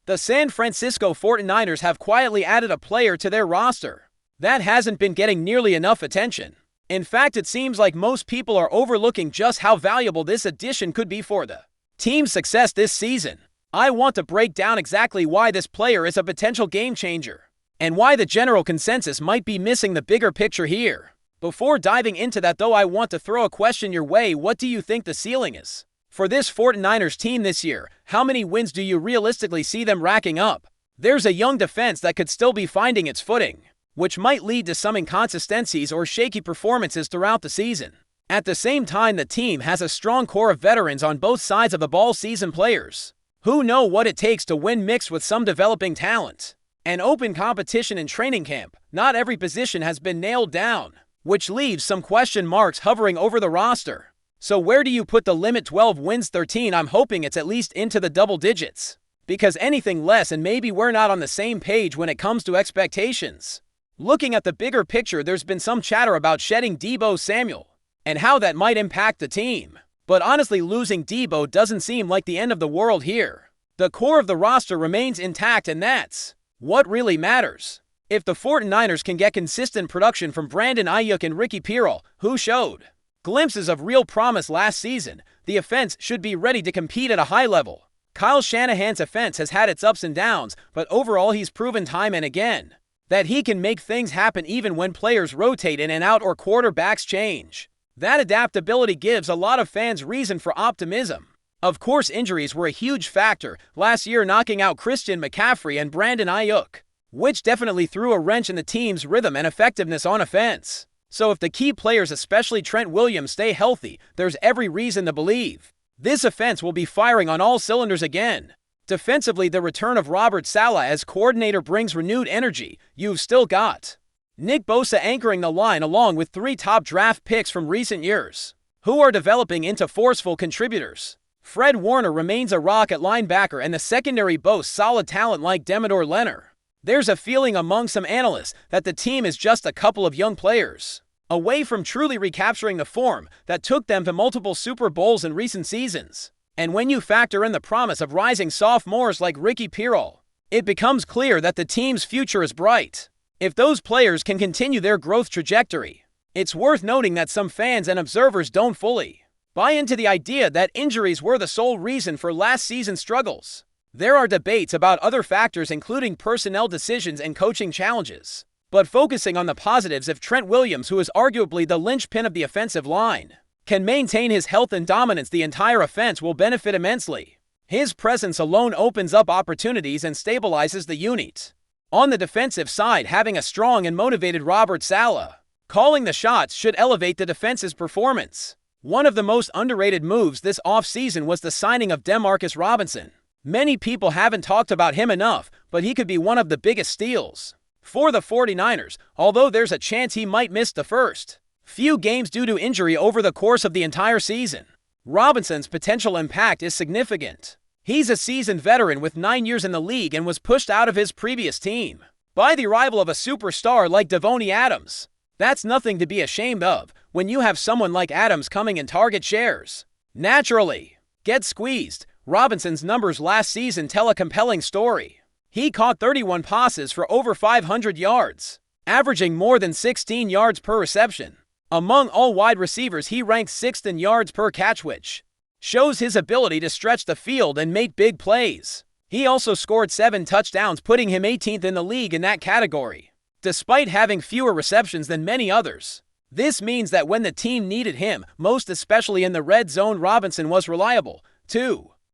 The San Francisco 49ers have quietly added a player to their roster that hasn't been getting nearly enough attention. In fact, it seems like most people are overlooking just how valuable this addition could be for the team's success this season. I want to break down exactly why this player is a potential game changer, and why the general consensus might be missing the bigger picture here. Before diving into that though, I want to throw a question your way. What do you think the ceiling is for this 49ers team this year? How many wins do you realistically see them racking up? There's a young defense that could still be finding its footing, which might lead to some inconsistencies or shaky performances throughout the season. At the same time, the team has a strong core of veterans on both sides of the ball, seasoned players who know what it takes to win, mixed with some developing talent and open competition in training camp. Not every position has been nailed down, which leaves some question marks hovering over the roster. So where do you put the limit? 12 wins, 13? I'm hoping it's at least into the double digits, because anything less and maybe we're not on the same page when it comes to expectations. Looking at the bigger picture, there's been some chatter about shedding Deebo Samuel and how that might impact the team. But honestly, losing Deebo doesn't seem like the end of the world here. The core of the roster remains intact, and that's what really matters. If the 49ers can get consistent production from Brandon AIYUK and Ricky Pearl, who showed glimpses of real promise last season, the offense should be ready to compete at a high level. Kyle Shanahan's offense has had its ups and downs, but overall he's proven time and again that he can make things happen even when players rotate in and out or quarterbacks change. That adaptability gives a lot of fans reason for optimism. Of course, injuries were a huge factor last year, knocking out Christian McCaffrey and Brandon AIYUK, which definitely threw a wrench in the team's rhythm and effectiveness on offense. So if the key players, especially Trent Williams, stay healthy, there's every reason to believe this offense will be firing on all cylinders again. Defensively, the return of Robert Saleh as coordinator brings renewed energy. You've still got Nick Bosa anchoring the line, along with 3 top draft picks from recent years, who are developing into forceful contributors. Fred Warner remains a rock at linebacker, and the secondary boasts solid talent like Demetor Leonard. There's a feeling among some analysts that the team is just a couple of young players away from truly recapturing the form that took them to multiple Super Bowls in recent seasons. And when you factor in the promise of rising sophomores like Ricky Pearl, it becomes clear that the team's future is bright. If those players can continue their growth trajectory, it's worth noting that some fans and observers don't fully buy into the idea that injuries were the sole reason for last season's struggles. There are debates about other factors, including personnel decisions and coaching challenges. But focusing on the positives, if Trent Williams, who is arguably the linchpin of the offensive line, can maintain his health and dominance, the entire offense will benefit immensely. His presence alone opens up opportunities and stabilizes the unit. On the defensive side, having a strong and motivated Robert Saleh calling the shots should elevate the defense's performance. One of the most underrated moves this offseason was the signing of Demarcus Robinson. Many people haven't talked about him enough, but he could be one of the biggest steals for the 49ers, although there's a chance he might miss the first few games due to injury over the course of the entire season. Robinson's potential impact is significant. He's a seasoned veteran with 9 years in the league and was pushed out of his previous team by the arrival of a superstar like Devontae Adams. That's nothing to be ashamed of when you have someone like Adams coming in target shares. Naturally, get squeezed. Robinson's numbers last season tell a compelling story. He caught 31 passes for over 500 yards, averaging more than 16 yards per reception. Among all wide receivers, he ranks 6th in yards per catch, which shows his ability to stretch the field and make big plays. He also scored 7 touchdowns, putting him 18th in the league in that category, despite having fewer receptions than many others. This means that when the team needed him, most especially in the red zone, Robinson was reliable.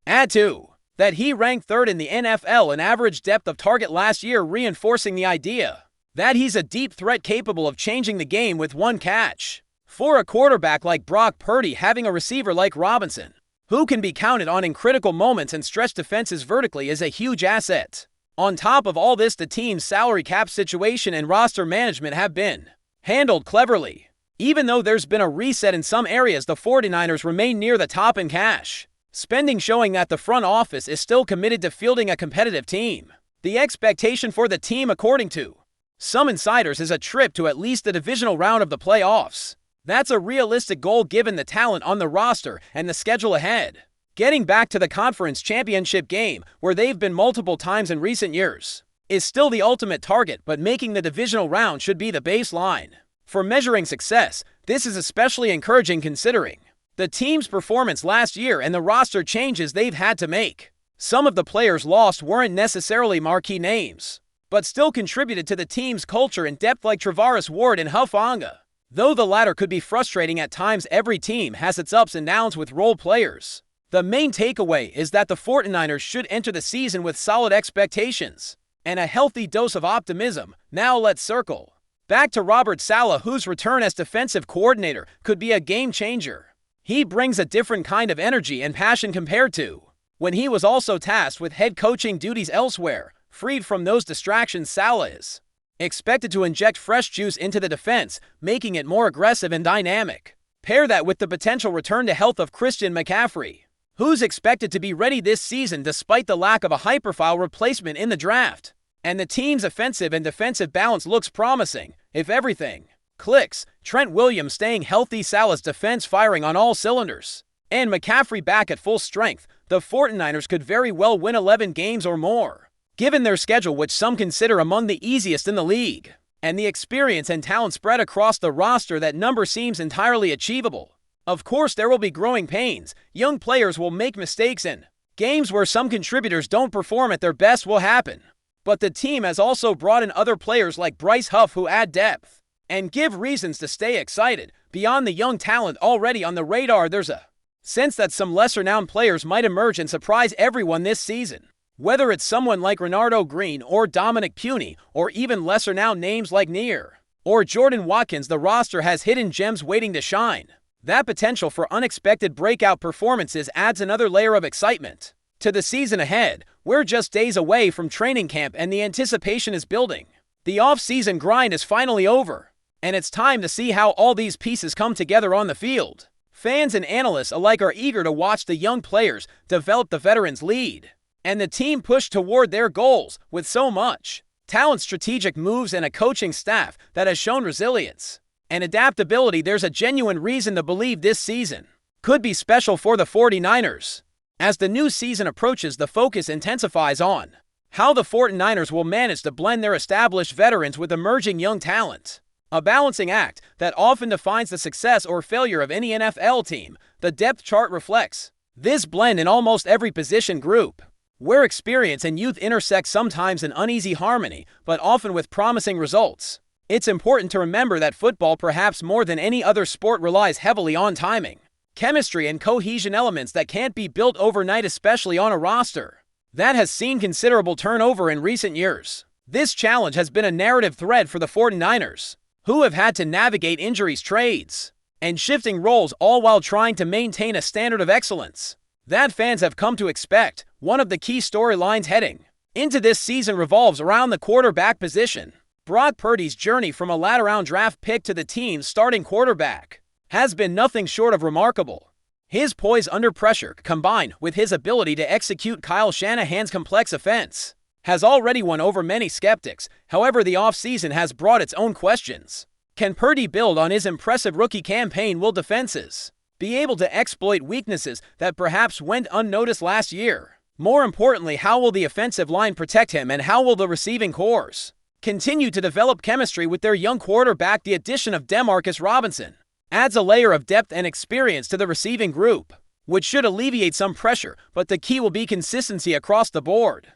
Add to that he ranked 3rd in the NFL in average depth of target last year, reinforcing the idea that he's a deep threat capable of changing the game with one catch. For a quarterback like Brock Purdy, having a receiver like Robinson, who can be counted on in critical moments and stretch defenses vertically, is a huge asset. On top of all this, the team's salary cap situation and roster management have been handled cleverly. Even though there's been a reset in some areas, the 49ers remain near the top in cash spending, showing that the front office is still committed to fielding a competitive team. The expectation for the team, according to some insiders, is a trip to at least the divisional round of the playoffs. That's a realistic goal given the talent on the roster and the schedule ahead. Getting back to the conference championship game, where they've been multiple times in recent years, is still the ultimate target, but making the divisional round should be the baseline. For measuring success, this is especially encouraging considering the team's performance last year and the roster changes they've had to make. Some of the players lost weren't necessarily marquee names, but still contributed to the team's culture and depth, like Travaris Ward and Hufanga. Though the latter could be frustrating at times, every team has its ups and downs with role players. The main takeaway is that the 49ers should enter the season with solid expectations and a healthy dose of optimism. Now let's circle back to Robert Saleh, whose return as defensive coordinator could be a game changer. He brings a different kind of energy and passion compared to when he was also tasked with head coaching duties elsewhere. Freed from those distractions, Saleh is expected to inject fresh juice into the defense, making it more aggressive and dynamic. Pair that with the potential return to health of Christian McCaffrey, who's expected to be ready this season despite the lack of a high-profile replacement in the draft. And the team's offensive and defensive balance looks promising. If everything clicks, Trent Williams staying healthy, Saleh's defense firing on all cylinders, and McCaffrey back at full strength, the 49ers could very well win 11 games or more. Given their schedule, which some consider among the easiest in the league, and the experience and talent spread across the roster, that number seems entirely achievable. Of course, there will be growing pains. Young players will make mistakes, and games where some contributors don't perform at their best will happen. But the team has also brought in other players like Bryce Huff who add depth and give reasons to stay excited. Beyond the young talent already on the radar, there's a sense that some lesser-known players might emerge and surprise everyone this season. Whether it's someone like Renardo Green or Dominic Puny, or even lesser-known names like Near or Jordan Watkins, the roster has hidden gems waiting to shine. That potential for unexpected breakout performances adds another layer of excitement to the season ahead. We're just days away from training camp and the anticipation is building. The off-season grind is finally over, and it's time to see how all these pieces come together on the field. Fans and analysts alike are eager to watch the young players develop, the veterans lead, and the team push toward their goals. With so much talent, strategic moves, and a coaching staff that has shown resilience and adaptability, there's a genuine reason to believe this season could be special for the 49ers. As the new season approaches, the focus intensifies on how the 49ers will manage to blend their established veterans with emerging young talent, a balancing act that often defines the success or failure of any NFL team. The depth chart reflects this blend in almost every position group, where experience and youth intersect, sometimes in uneasy harmony, but often with promising results. It's important to remember that football, perhaps more than any other sport, relies heavily on timing, chemistry, and cohesion, elements that can't be built overnight, especially on a roster that has seen considerable turnover in recent years. This challenge has been a narrative thread for the 49ers, who have had to navigate injuries, trades, and shifting roles, all while trying to maintain a standard of excellence that fans have come to expect. One of the key storylines heading into this season revolves around the quarterback position. Brock Purdy's journey from a latter-round draft pick to the team's starting quarterback has been nothing short of remarkable. His poise under pressure, combined with his ability to execute Kyle Shanahan's complex offense, has already won over many skeptics. However, the offseason has brought its own questions. Can Purdy build on his impressive rookie campaign? Will defenses be able to exploit weaknesses that perhaps went unnoticed last year? More importantly, how will the offensive line protect him, and how will the receiving corps continue to develop chemistry with their young quarterback? The addition of Demarcus Robinson adds a layer of depth and experience to the receiving group, which should alleviate some pressure, but the key will be consistency across the board.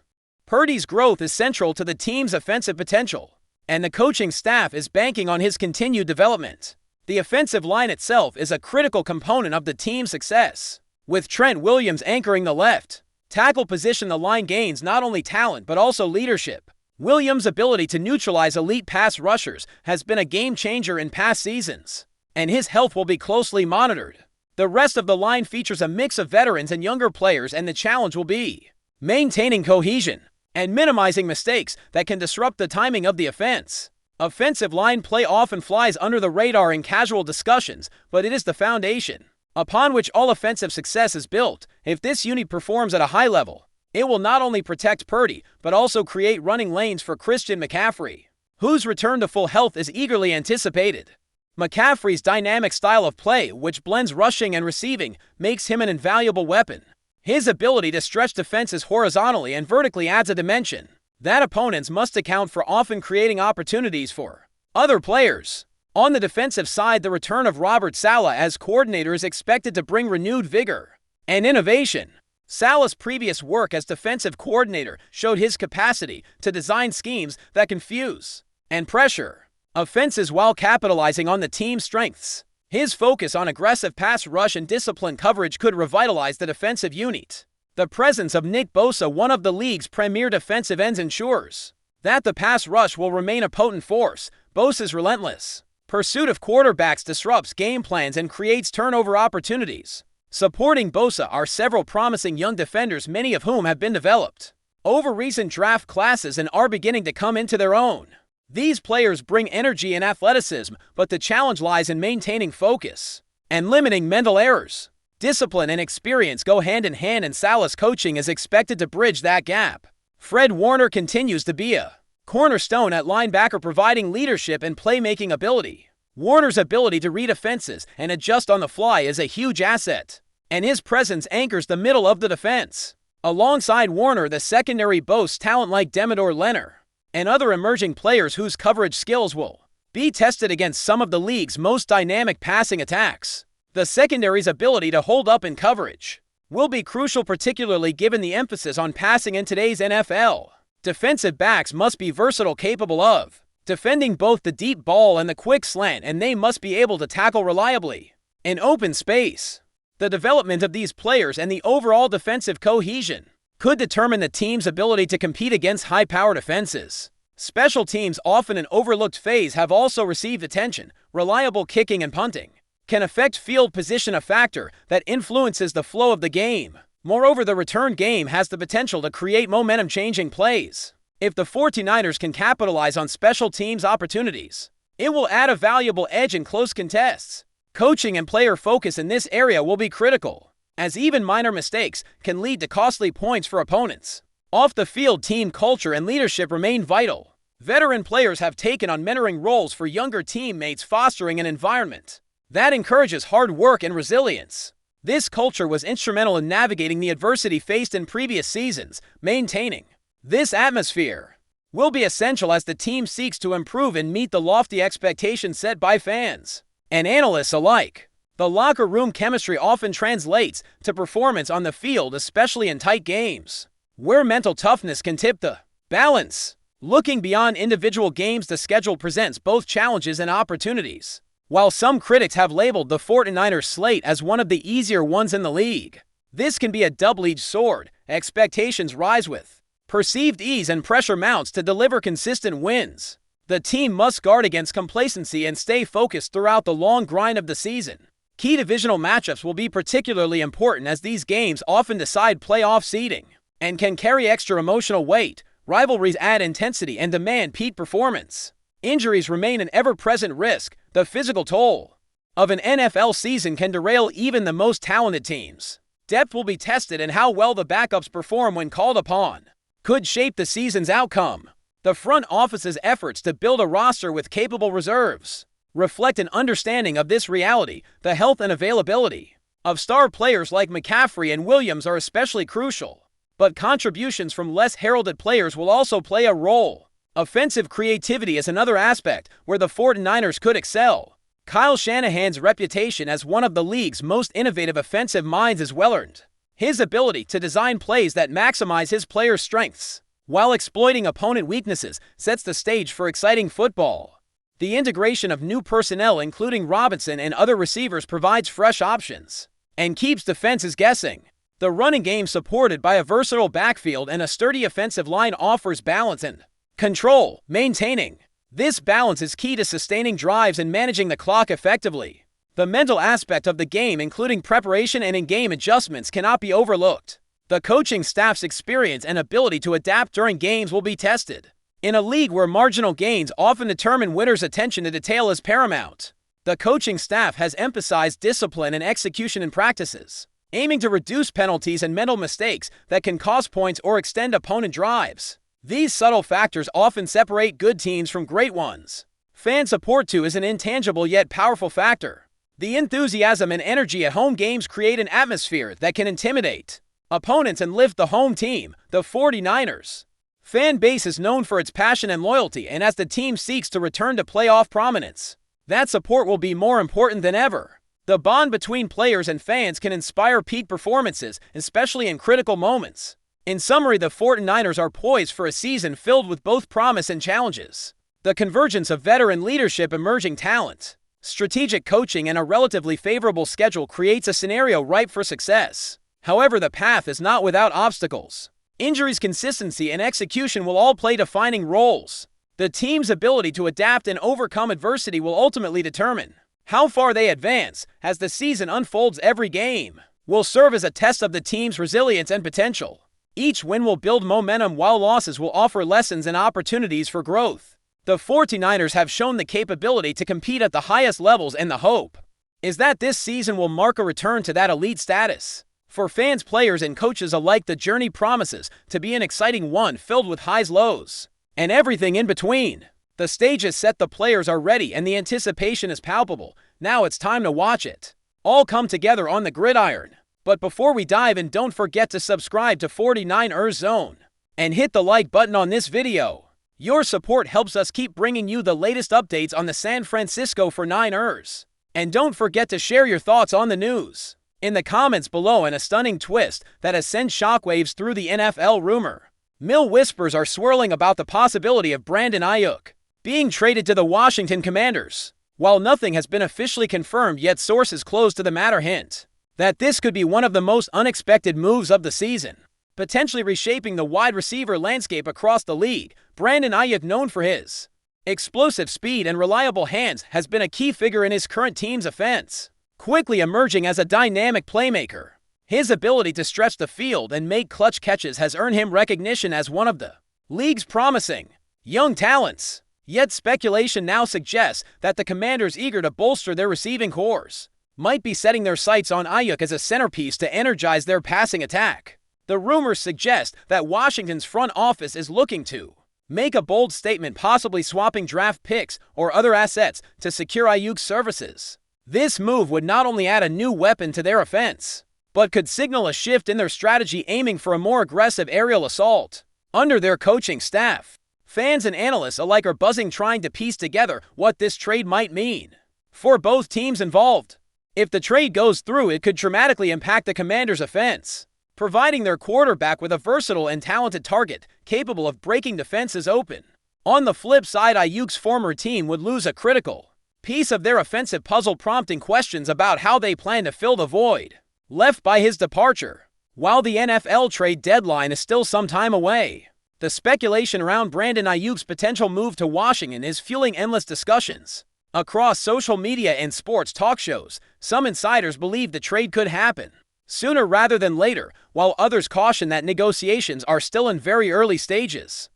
Purdy's growth is central to the team's offensive potential, and the coaching staff is banking on his continued development. The offensive line itself is a critical component of the team's success. With Trent Williams anchoring the left tackle position, the line gains not only talent but also leadership. Williams' ability to neutralize elite pass rushers has been a game-changer in past seasons, and his health will be closely monitored. The rest of the line features a mix of veterans and younger players, and the challenge will be maintaining cohesion and minimizing mistakes that can disrupt the timing of the offense. Offensive line play often flies under the radar in casual discussions, but it is the foundation upon which all offensive success is built. If this unit performs at a high level, it will not only protect Purdy, but also create running lanes for Christian McCaffrey, whose return to full health is eagerly anticipated. McCaffrey's dynamic style of play, which blends rushing and receiving, makes him an invaluable weapon His ability to stretch defenses horizontally and vertically adds a dimension that opponents must account for, often creating opportunities for other players. On the defensive side, the return of Robert Saleh as coordinator is expected to bring renewed vigor and innovation. Saleh's previous work as defensive coordinator showed his capacity to design schemes that confuse and pressure offenses while capitalizing on the team's strengths. His focus on aggressive pass rush and disciplined coverage could revitalize the defensive unit. The presence of Nick Bosa, one of the league's premier defensive ends, ensures that the pass rush will remain a potent force. Bosa's relentless pursuit of quarterbacks disrupts game plans and creates turnover opportunities. Supporting Bosa are several promising young defenders, many of whom have been developed over recent draft classes and are beginning to come into their own. These players bring energy and athleticism, but the challenge lies in maintaining focus and limiting mental errors. Discipline and experience go hand in hand, and Saleh's coaching is expected to bridge that gap. Fred Warner continues to be a cornerstone at linebacker, providing leadership and playmaking ability. Warner's ability to read offenses and adjust on the fly is a huge asset, and his presence anchors the middle of the defense. Alongside Warner, the secondary boasts talent like Demidor Leonard and other emerging players whose coverage skills will be tested against some of the league's most dynamic passing attacks. The secondary's ability to hold up in coverage will be crucial, particularly given the emphasis on passing in today's NFL. Defensive backs must be versatile, capable of defending both the deep ball and the quick slant, and they must be able to tackle reliably in open space. The development of these players and the overall defensive cohesion could determine the team's ability to compete against high-powered offenses. Special teams, often an overlooked phase, have also received attention. Reliable kicking and punting can affect field position, a factor that influences the flow of the game. Moreover, the return game has the potential to create momentum-changing plays. If the 49ers can capitalize on special teams opportunities, it will add a valuable edge in close contests. Coaching and player focus in this area will be critical, as even minor mistakes can lead to costly points for opponents. Off the field, team culture and leadership remain vital. Veteran players have taken on mentoring roles for younger teammates, fostering an environment that encourages hard work and resilience. This culture was instrumental in navigating the adversity faced in previous seasons. Maintaining this atmosphere will be essential as the team seeks to improve and meet the lofty expectations set by fans and analysts alike. The locker room chemistry often translates to performance on the field, especially in tight games, where mental toughness can tip the balance. Looking beyond individual games, the schedule presents both challenges and opportunities. While some critics have labeled the 49ers slate as one of the easier ones in the league, this can be a double-edged sword. Expectations rise with perceived ease, and pressure mounts to deliver consistent wins. The team must guard against complacency and stay focused throughout the long grind of the season. Key divisional matchups will be particularly important, as these games often decide playoff seeding and can carry extra emotional weight. Rivalries add intensity and demand peak performance. Injuries remain an ever-present risk. The physical toll of an NFL season can derail even the most talented teams. Depth will be tested, and how well the backups perform when called upon could shape the season's outcome. The front office's efforts to build a roster with capable reserves reflect an understanding of this reality. The health and availability of star players like McCaffrey and Williams are especially crucial, but contributions from less heralded players will also play a role. Offensive creativity is another aspect where the 49ers could excel. Kyle Shanahan's reputation as one of the league's most innovative offensive minds is well-earned. His ability to design plays that maximize his players' strengths while exploiting opponent weaknesses sets the stage for exciting football. The integration of new personnel, including Robinson and other receivers, provides fresh options and keeps defenses guessing. The running game, supported by a versatile backfield and a sturdy offensive line, offers balance and control. Maintaining this balance is key to sustaining drives and managing the clock effectively. The mental aspect of the game, including preparation and in-game adjustments, cannot be overlooked. The coaching staff's experience and ability to adapt during games will be tested. In a league where marginal gains often determine winners, attention to detail is paramount. The coaching staff has emphasized discipline and execution in practices, aiming to reduce penalties and mental mistakes that can cost points or extend opponent drives. These subtle factors often separate good teams from great ones. Fan support, too, is an intangible yet powerful factor. The enthusiasm and energy at home games create an atmosphere that can intimidate opponents and lift the home team, the 49ers. Fan base is known for its passion and loyalty, and as the team seeks to return to playoff prominence, that support will be more important than ever. The bond between players and fans can inspire peak performances, especially in critical moments. In summary, the 49ers are poised for a season filled with both promise and challenges. The convergence of veteran leadership, emerging talent, strategic coaching, and a relatively favorable schedule creates a scenario ripe for success. However, the path is not without obstacles. Injuries, consistency, and execution will all play defining roles. The team's ability to adapt and overcome adversity will ultimately determine how far they advance. As the season unfolds, every game will serve as a test of the team's resilience and potential. Each win will build momentum, while losses will offer lessons and opportunities for growth. The 49ers have shown the capability to compete at the highest levels, and the hope is that this season will mark a return to that elite status. For fans, players, and coaches alike, the journey promises to be an exciting one filled with highs, lows, and everything in between. The stage is set, the players are ready, and the anticipation is palpable. Now it's time to watch it all come together on the gridiron. But before we dive in, don't forget to subscribe to 49ers Zone and hit the like button on this video. Your support helps us keep bringing you the latest updates on the San Francisco 49ers. And don't forget to share your thoughts on the news in the comments below. And a stunning twist that has sent shockwaves through the NFL rumor mill. Whispers are swirling about the possibility of Brandon AIYUK being traded to the Washington Commanders. While nothing has been officially confirmed yet, sources close to the matter hint that this could be one of the most unexpected moves of the season, potentially reshaping the wide receiver landscape across the league. Brandon AIYUK, known for his explosive speed and reliable hands, has been a key figure in his current team's offense, quickly emerging as a dynamic playmaker. His ability to stretch the field and make clutch catches has earned him recognition as one of the league's promising young talents. Yet speculation now suggests that the Commanders, eager to bolster their receiving corps, might be setting their sights on AIYUK as a centerpiece to energize their passing attack. The rumors suggest that Washington's front office is looking to make a bold statement, possibly swapping draft picks or other assets to secure AIYUK's services. This move would not only add a new weapon to their offense, but could signal a shift in their strategy, aiming for a more aggressive aerial assault under their coaching staff. Fans and analysts alike are buzzing, trying to piece together what this trade might mean for both teams involved. If the trade goes through, it could dramatically impact the Commanders' offense, providing their quarterback with a versatile and talented target capable of breaking defenses open. On the flip side, AIYUK's former team would lose a critical piece of their offensive puzzle, prompting questions about how they plan to fill the void left by his departure. While the NFL trade deadline is still some time away, the speculation around Brandon AIYUK's potential move to Washington is fueling endless discussions across social media and sports talk shows. Some insiders believe the trade could happen sooner rather than later, while others caution that negotiations are still in very early stages.